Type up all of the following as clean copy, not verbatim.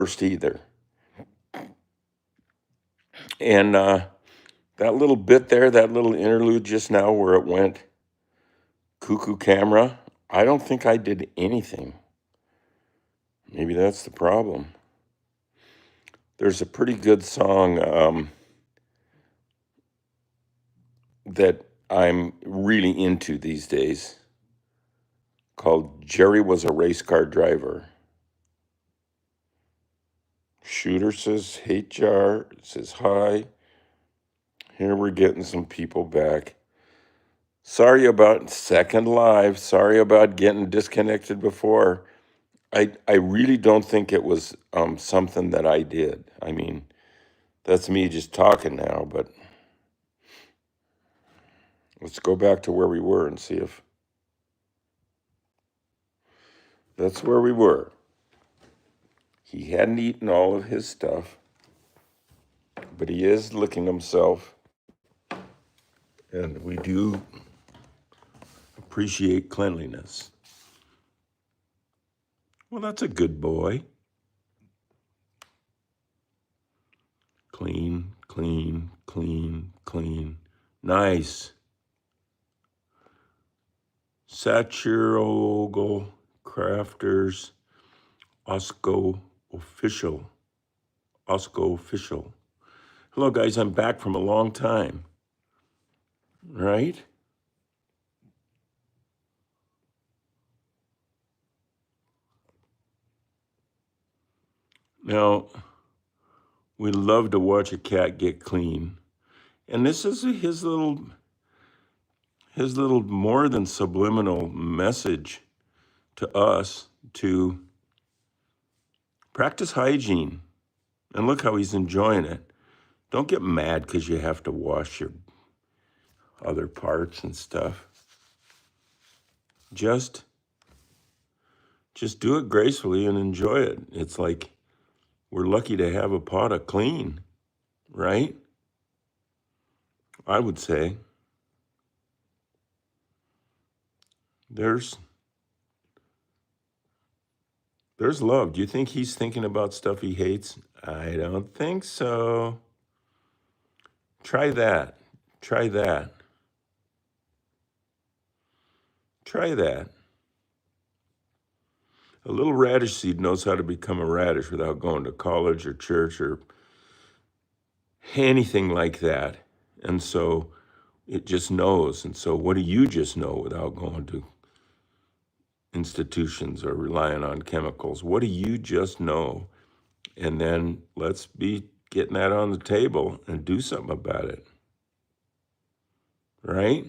first either. And that little bit there, that little interlude just now where it went cuckoo camera, I don't think I did anything. Maybe that's the problem. There's a pretty good song that I'm really into these days called Jerry Was a Race Car Driver. Shooter says, hey, Jar, says hi. Here we're getting some people back. Sorry about second live. Sorry about getting disconnected before. I really don't think it was something that I did. I mean, that's me just talking now, but let's go back to where we were and see if that's where we were. He hadn't eaten all of his stuff, but he is licking himself. And we do appreciate cleanliness. Well, that's a good boy. Clean, clean, clean, clean. Nice. Satchirogo Crafters Osco Official. Osco Official. Hello, guys. I'm back from a long time. Right? Now, we love to watch a cat get clean. And this is his little more than subliminal message to us to practice hygiene. And look how he's enjoying it. Don't get mad because you have to wash your other parts and stuff. Just do it gracefully and enjoy it. It's like we're lucky to have a pot of clean, right? I would say there's love. Do you think he's thinking about stuff he hates? I don't think so. Try that. Try that. Try that. A little radish seed knows how to become a radish without going to college or church or anything like that. And so it just knows. And so what do you just know without going to institutions or relying on chemicals? What do you just know? And then let's be getting that on the table and do something about it. Right?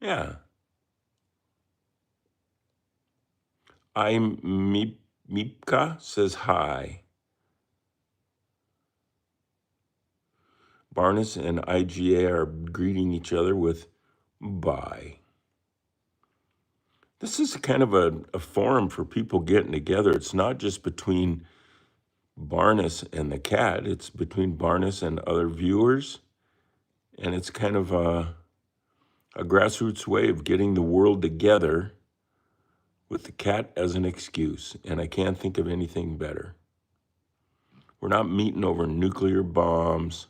Yeah. I'm Mipka says hi. Barnes and IGA are greeting each other with bye. This is kind of a forum for people getting together. It's not just between Barnes and the cat, it's between Barnes and other viewers. And it's kind of a grassroots way of getting the world together with the cat as an excuse. And I can't think of anything better. We're not meeting over nuclear bombs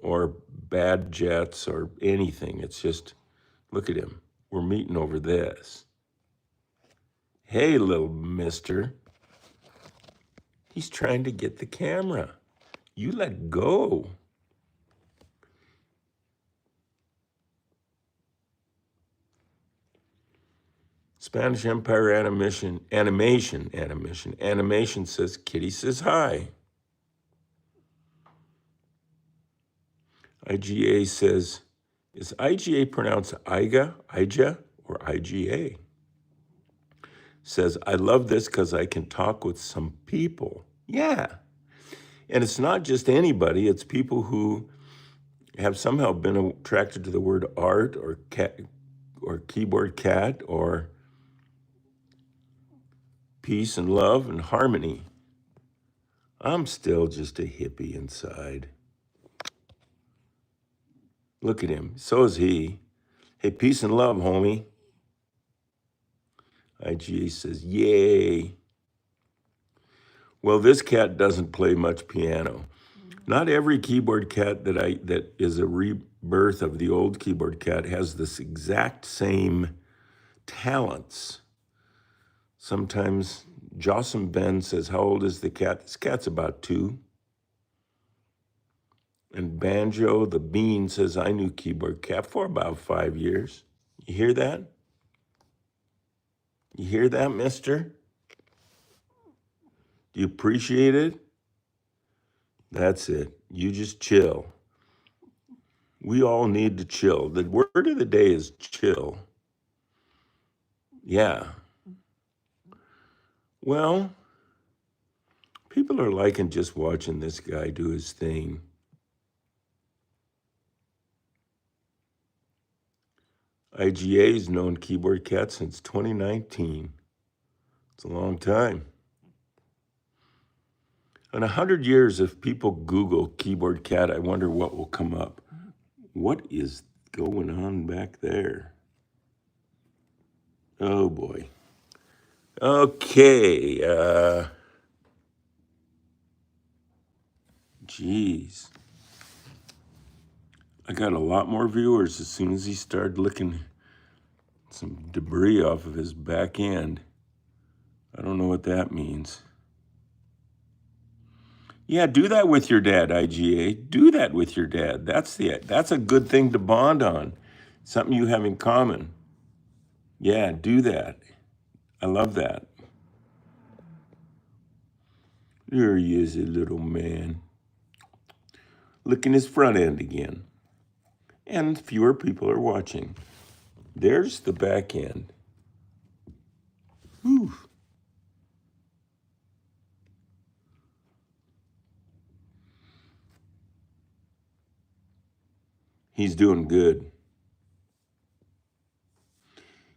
or bad jets or anything. It's just, look at him. We're meeting over this. Hey, little mister. He's trying to get the camera. You let go. Spanish Empire Animation says, Kitty says hi. IGA says, is IGA pronounced IGA, or IGA? Says, I love this because I can talk with some people. Yeah. And it's not just anybody, it's people who have somehow been attracted to the word art or cat or keyboard cat or peace and love and harmony. I'm still just a hippie inside. Look at him. So is he. Hey, peace and love, homie. IGA says, yay. Well, this cat doesn't play much piano. Not every keyboard cat that is a rebirth of the old keyboard cat has this exact same talents. Sometimes Jocelyn Ben says, "How old is the cat?" This cat's about 2. And Banjo the Bean says, "I knew keyboard cat for about 5 years." You hear that? You hear that, mister? Do you appreciate it? That's it. You just chill. We all need to chill. The word of the day is chill. Yeah. Well, people are liking just watching this guy do his thing. IGA's known keyboard cat since 2019. It's a long time. In 100 years, if people Google keyboard cat, I wonder what will come up. What is going on back there? Oh boy. Okay. Geez. I got a lot more viewers as soon as he started licking some debris off of his back end. I don't know what that means. Yeah, do that with your dad, IGA. Do that with your dad. That's a good thing to bond on. Something you have in common. Yeah, do that. I love that. There he is, a little man. Licking his front end again. And fewer people are watching. There's the back end. Whew. He's doing good.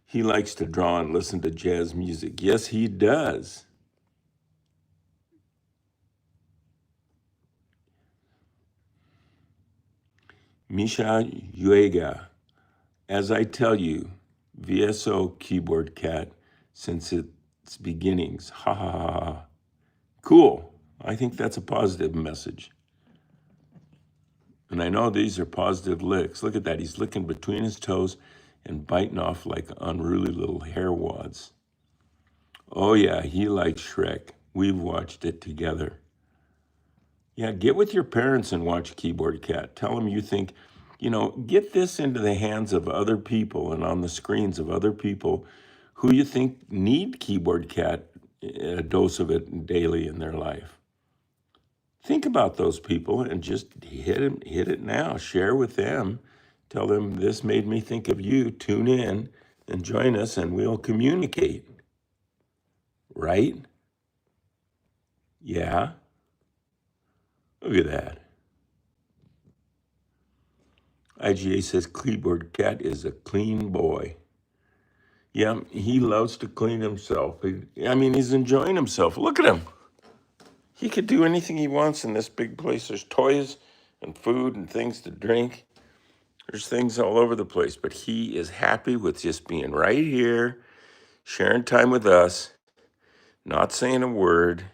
He likes to draw and listen to jazz music. Yes, he does. Misha Yuega. As I tell you, VSO keyboard cat since its beginnings. Ha ha ha ha. Cool. I think that's a positive message. And I know these are positive licks. Look at that. He's licking between his toes and biting off like unruly little hair wads. Oh, yeah, he likes Shrek. We've watched it together. Yeah, get with your parents and watch Keyboard Cat. Tell them you think, get this into the hands of other people and on the screens of other people who you think need Keyboard Cat, a dose of it daily in their life. Think about those people and just hit it now. Share with them. Tell them this made me think of you. Tune in and join us and we'll communicate. Right? Yeah. Look at that. IGA says Keyboard Cat is a clean boy. Yeah, he loves to clean himself. He's enjoying himself. Look at him. He could do anything he wants in this big place. There's toys and food and things to drink. There's things all over the place, but he is happy with just being right here, sharing time with us, not saying a word,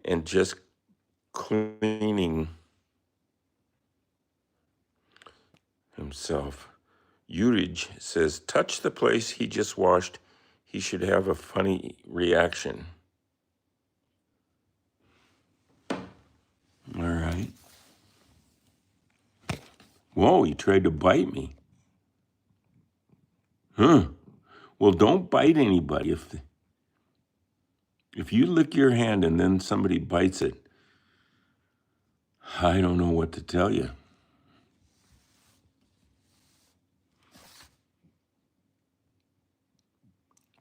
and just cleaning himself. Urij says, touch the place he just washed. He should have a funny reaction. All right. Whoa, he tried to bite me. Huh. Well, don't bite anybody. If you lick your hand and then somebody bites it, I don't know what to tell you.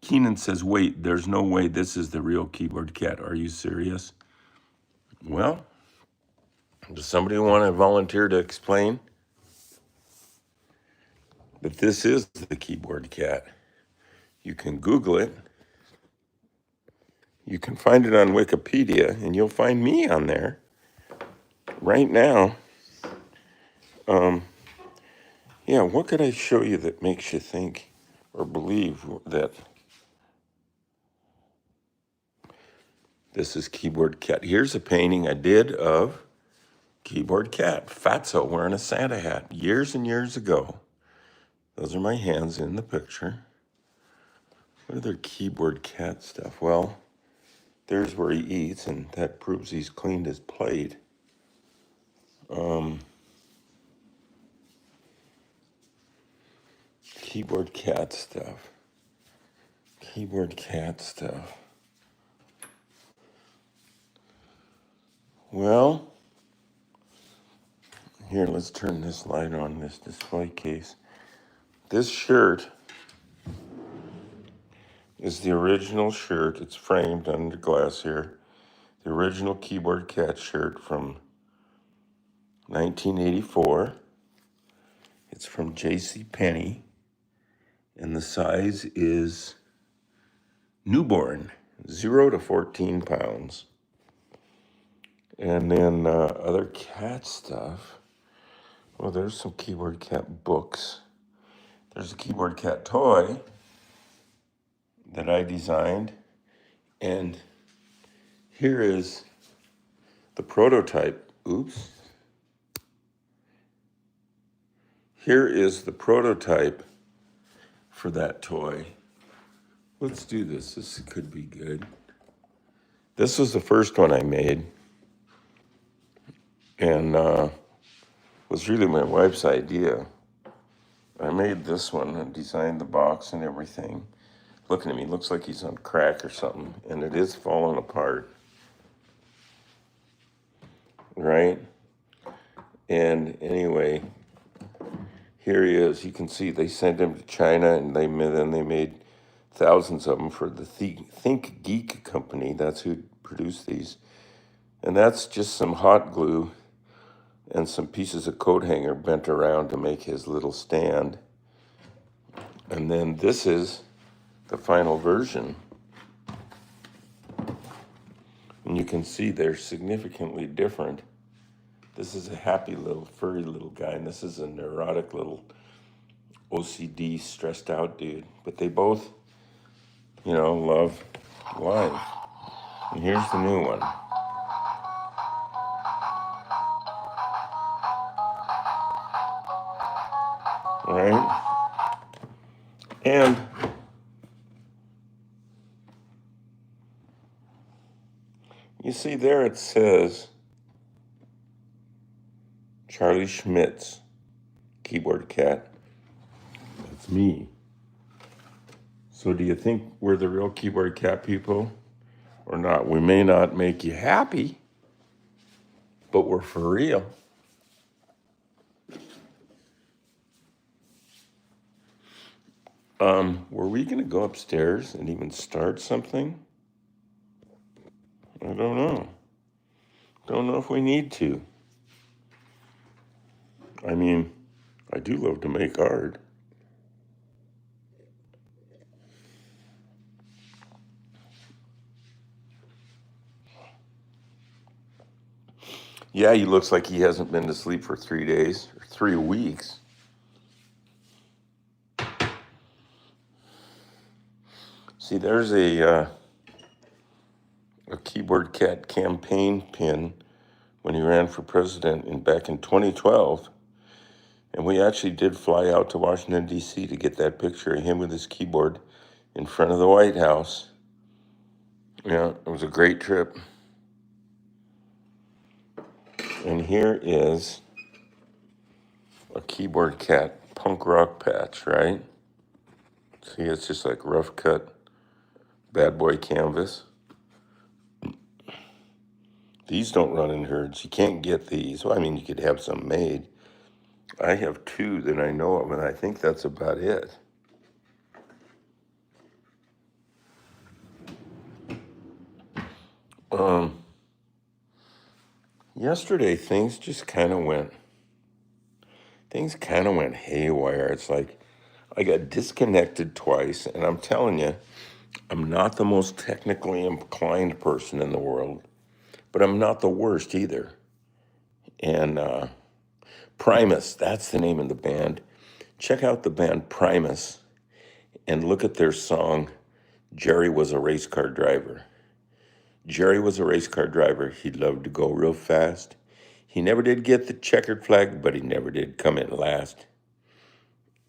Keenan says, wait, there's no way this is the real Keyboard Cat. Are you serious? Well, does somebody want to volunteer to explain? But this is the Keyboard Cat. You can Google it. You can find it on Wikipedia, and you'll find me on there right now. Yeah, what could I show you that makes you think or believe that This is Keyboard Cat. Here's a painting I did of Keyboard Cat, Fatso wearing a Santa hat years and years ago. Those are my hands in the picture. What other Keyboard Cat stuff? Well, there's where he eats, and that proves he's cleaned his plate. Keyboard Cat stuff. Keyboard Cat stuff. Well, here, let's turn this light on, this display case. This shirt is the original shirt. It's framed under glass here. The original Keyboard Cat shirt from 1984. It's from J.C. Penney, and the size is newborn, 0 to 14 pounds. And then other cat stuff. Well, there's some Keyboard Cat books. There's a Keyboard Cat toy that I designed. And here is the prototype. Oops. Here is the prototype for that toy. Let's do this. This could be good. This was the first one I made. And was really my wife's idea. I made this one and designed the box and everything. Looking at me, looks like he's on crack or something, and it is falling apart. Right? And anyway, here he is. You can see they sent him to China, and then they made thousands of them for the Think Geek company. That's who produced these. And that's just some hot glue and some pieces of coat hanger bent around to make his little stand. And then this is the final version. And you can see they're significantly different. This is a happy little furry little guy, and this is a neurotic little OCD stressed out dude. But they both, love life. And here's the new one. Right? And you see there it says Charlie Schmidt's Keyboard Cat. That's me. So do you think we're the real Keyboard Cat people or not? We may not make you happy, but we're for real. Were we going to go upstairs and even start something? I don't know. Don't know if we need to. I mean, I do love to make art. Yeah, he looks like he hasn't been to sleep for 3 days or 3 weeks. See, there's a Keyboard Cat campaign pin when he ran for president back in 2012. And we actually did fly out to Washington, D.C. to get that picture of him with his keyboard in front of the White House. Yeah, it was a great trip. And here is a Keyboard Cat punk rock patch, right? See, it's just like rough cut bad boy canvas. These don't run in herds. You can't get these. Well, I mean, you could have some made. I have 2 that I know of, and I think that's about it. Yesterday, things kind of went haywire. It's like I got disconnected twice, and I'm telling you, I'm not the most technically inclined person in the world, but I'm not the worst either. And Primus, that's the name of the band. Check out the band Primus and look at their song, Jerry Was a Race Car Driver. Jerry was a race car driver. He loved to go real fast. He never did get the checkered flag, but he never did come in last.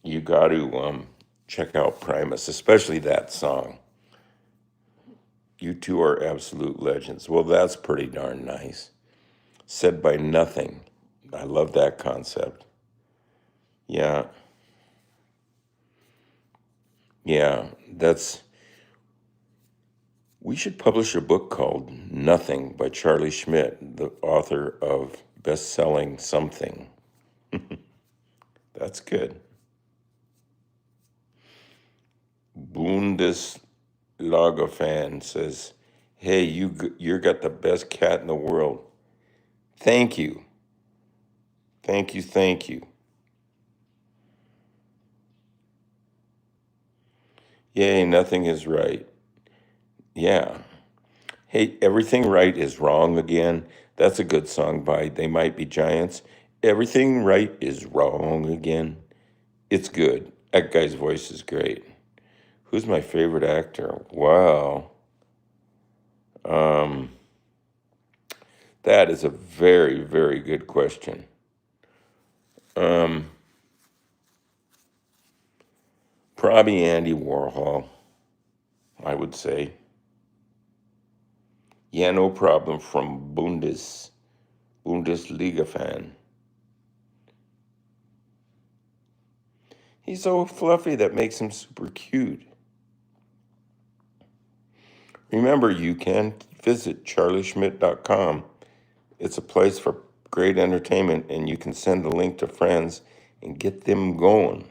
You got to check out Primus, especially that song. You two are absolute legends. Well, that's pretty darn nice. Said by nothing. I love that concept. Yeah, yeah, that's. We should publish a book called Nothing by Charlie Schmidt, the author of best-selling Something. That's good. Bundeslager fan says, "Hey, you got the best cat in the world." Thank you, thank you, thank you. Yay, nothing is right. Yeah. Hey, everything right is wrong again. That's a good song by They Might Be Giants. Everything right is wrong again. It's good. That guy's voice is great. Who's my favorite actor? Wow. Um, that is a very, very good question. Um, Probably Andy Warhol, I would say. Yeah, no problem from Bundesliga fan. He's so fluffy that makes him super cute. Remember, you can visit charlieschmidt.com. It's a place for great entertainment, and you can send the link to friends and get them going.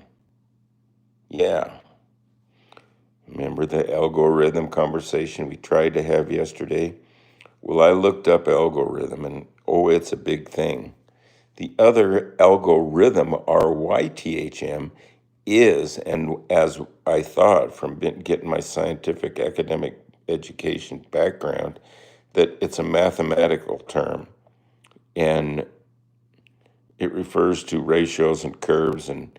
Yeah. Remember the algorithm conversation we tried to have yesterday? Well, I looked up algorithm, and oh, it's a big thing. The other algorithm, RYTHM, is, and as I thought from getting my scientific academic education background, that it's a mathematical term, and it refers to ratios and curves, and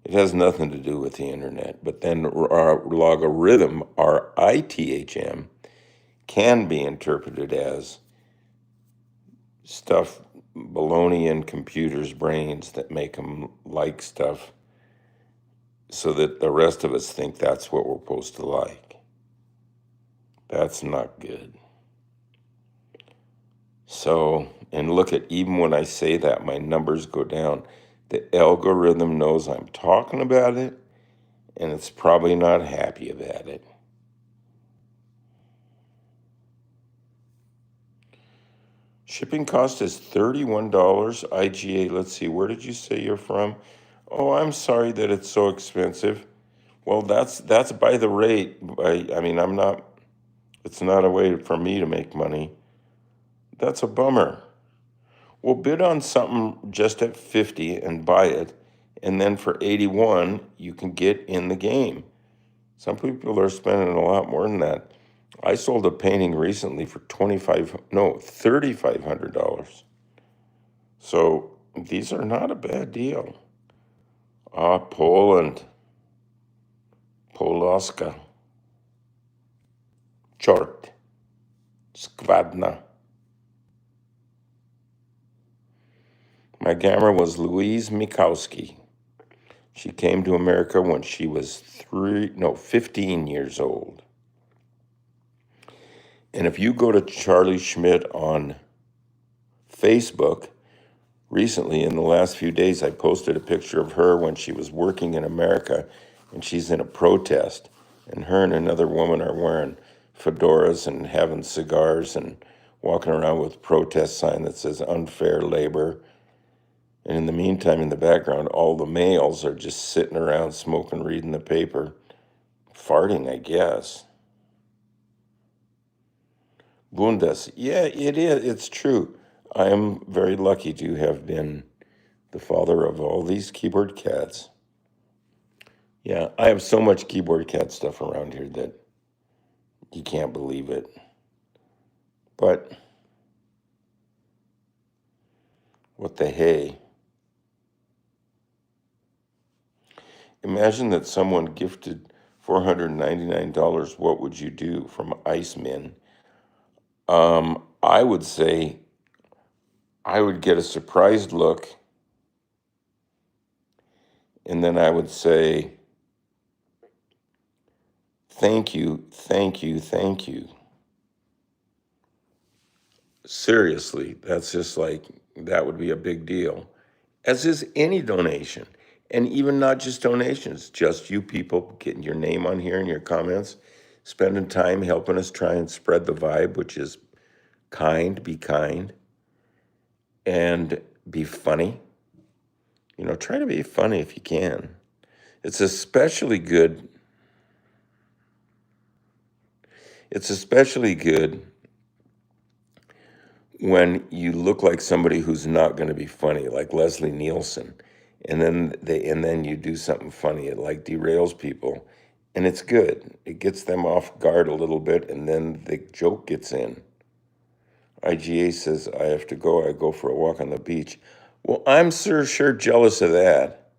it has nothing to do with the internet. But then logarithm, RITHM, can be interpreted as stuff baloney in computers' brains that make them like stuff so that the rest of us think that's what we're supposed to like. That's not good. So, and look at, even when I say that, my numbers go down. The algorithm knows I'm talking about it, and it's probably not happy about it. Shipping cost is $31. IGA, let's see, where did you say you're from? Oh, I'm sorry that it's so expensive. Well, that's by the rate. I mean, I'm not, it's not a way for me to make money. That's a bummer. Well, bid on something just at 50 and buy it, and then for 81 you can get in the game. Some people are spending a lot more than that. I sold a painting recently for $3,500. So these are not a bad deal. Poland, Poloska, Chort, Skvadna. My gamma was Louise Mikowski. She came to America when she was 15 years old. And if you go to Charlie Schmidt on Facebook, recently in the last few days, I posted a picture of her when she was working in America, and she's in a protest. And her and another woman are wearing fedoras and having cigars and walking around with a protest sign that says unfair labor. And in the meantime, in the background, all the males are just sitting around smoking, reading the paper, farting, I guess. Bundes, yeah, it is. It's true. I am very lucky to have been the father of all these keyboard cats. Yeah, I have so much keyboard cat stuff around here that you can't believe it. But what the hey? Imagine that someone gifted $499. What would you do? From Iceman. I would say I would get a surprised look, and then I would say, thank you, thank you, thank you. Seriously, that's just like, that would be a big deal, as is any donation. And even not just donations, just you people getting your name on here in your comments, spending time helping us try and spread the vibe, which is be kind, and be funny. Try to be funny if you can. It's especially good. It's especially good when you look like somebody who's not going to be funny, like Leslie Nielsen, and then you do something funny. It like derails people, and it's good. It gets them off guard a little bit, and then the joke gets in. IGA says, I have to go. I go for a walk on the beach. Well, I'm sure jealous of that.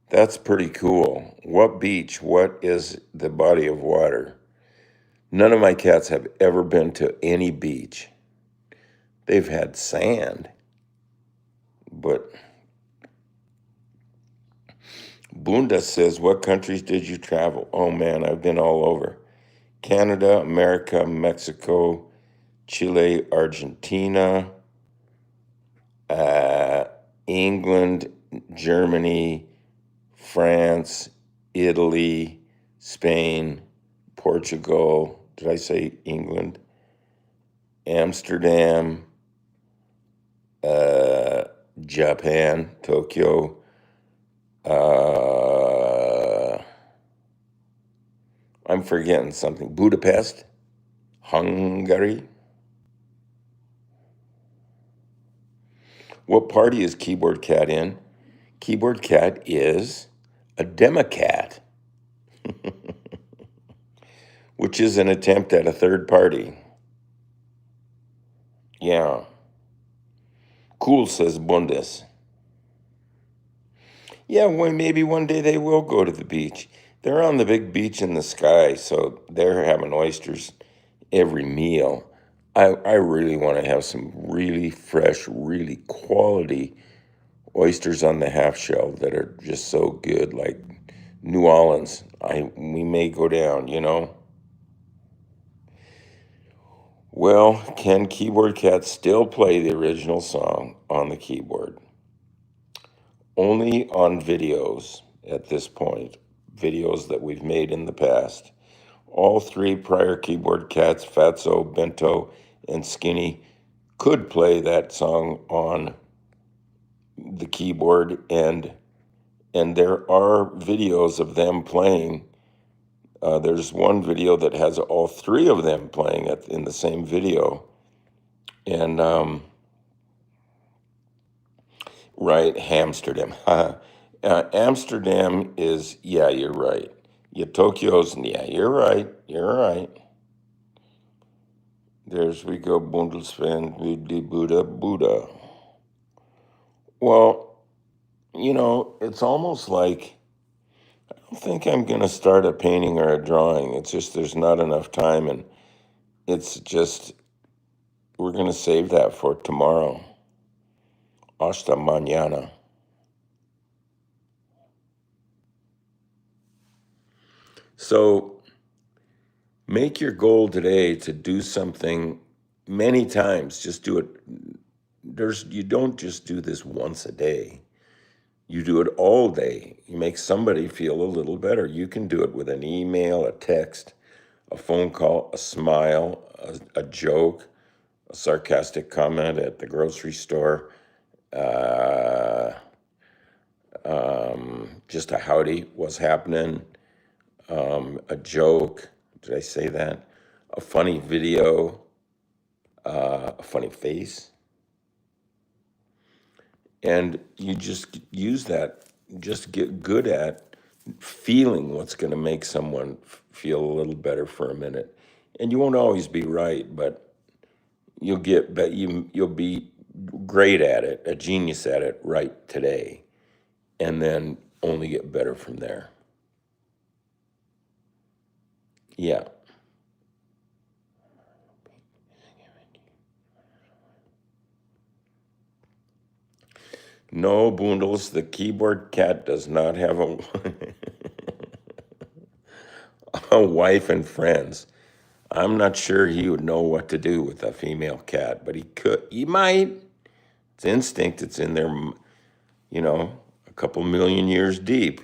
That's pretty cool. What beach? What is the body of water? None of my cats have ever been to any beach. They've had sand. But Bunda says, what countries did you travel? Oh man, I've been all over. Canada, America, Mexico, Chile, Argentina, England, Germany, France, Italy, Spain, Portugal. Did I say England? Amsterdam, Japan, Tokyo, I'm forgetting something. Budapest, Hungary. What party is Keyboard Cat in? Keyboard Cat is a Democrat, which is an attempt at a third party. Yeah. Cool, says Bundes. Yeah, well, maybe one day they will go to the beach. They're on the big beach in the sky, so they're having oysters every meal. I really want to have some really fresh, really quality oysters on the half shell that are just so good, like New Orleans. We may go down. Well, can Keyboard Cat still play the original song on the keyboard? Only on videos at this point, videos that we've made in the past. All three prior Keyboard Cats, Fatso, Bento, and Skinny, could play that song on the keyboard, and there are videos of them playing. There's one video that has all three of them playing in the same video, and right, Amsterdam. Amsterdam is, yeah, you're right. Yeah, Tokyo's, yeah, you're right. You're right. There's we go, Bundesland, Buddha. Well, it's almost like I don't think I'm going to start a painting or a drawing. It's just there's not enough time, and it's just we're going to save that for tomorrow. Hasta mañana. So make your goal today to do something many times. Just do it. You don't just do this once a day. You do it all day. You make somebody feel a little better. You can do it with an email, a text, a phone call, a smile, a joke, a sarcastic comment at the grocery store, just a howdy, what's happening, a joke. Did I say that? A funny video, a funny face. And you just use that, just get good at feeling what's going to make someone feel a little better for a minute. And you won't always be right, but you'll be great at it, a genius at it right today, and then only get better from there. Yeah. No, Boondles, the keyboard cat does not have a wife and friends. I'm not sure he would know what to do with a female cat, but he could. He might. It's instinct. It's in there, a couple million years deep.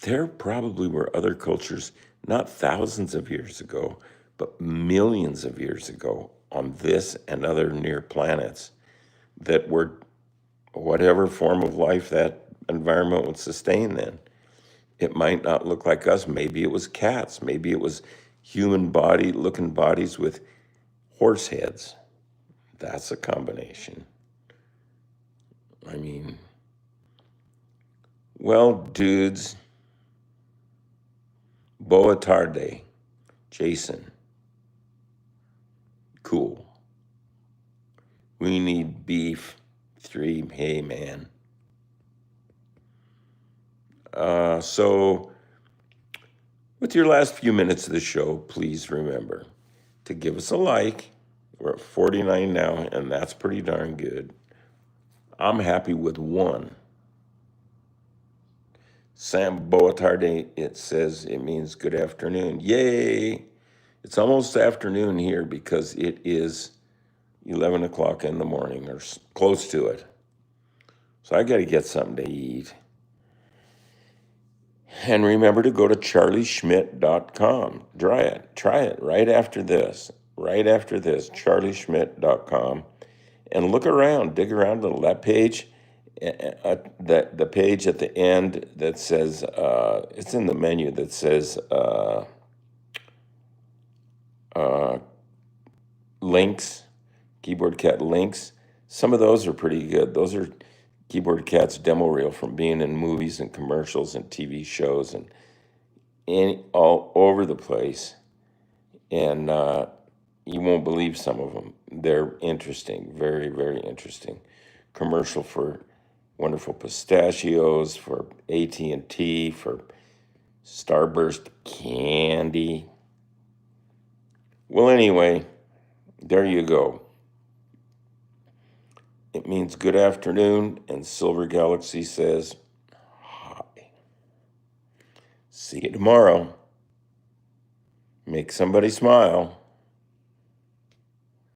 There probably were other cultures, not thousands of years ago, but millions of years ago on this and other near planets that were whatever form of life that environment would sustain then. It might not look like us. Maybe it was cats. Maybe it was human body looking bodies with horse heads. That's a combination. I mean, well, dudes, boa tarde, Jason, cool. We need beef. 3, hey man. So, with your last few minutes of the show, please remember to give us a like. We're at 49 now, and that's pretty darn good. I'm happy with 1. Sam Boatarde, it says it means good afternoon. Yay! It's almost afternoon here because it is 11 o'clock in the morning or close to it. So I got to get something to eat. And remember to go to charlieschmidt.com. Try it right after this. Right after this, charlieschmidt.com. And look around, dig around a little. That page, the page at the end that says, it's in the menu that says links, Keyboard Cat links. Some of those are pretty good. Those are Keyboard Cat's demo reel from being in movies and commercials and TV shows and all over the place. And you won't believe some of them. They're interesting, very, very interesting. Commercial for wonderful pistachios, for AT&T, for Starburst candy. Well, anyway, there you go. It means good afternoon, and Silver Galaxy says hi. See you tomorrow. Make somebody smile.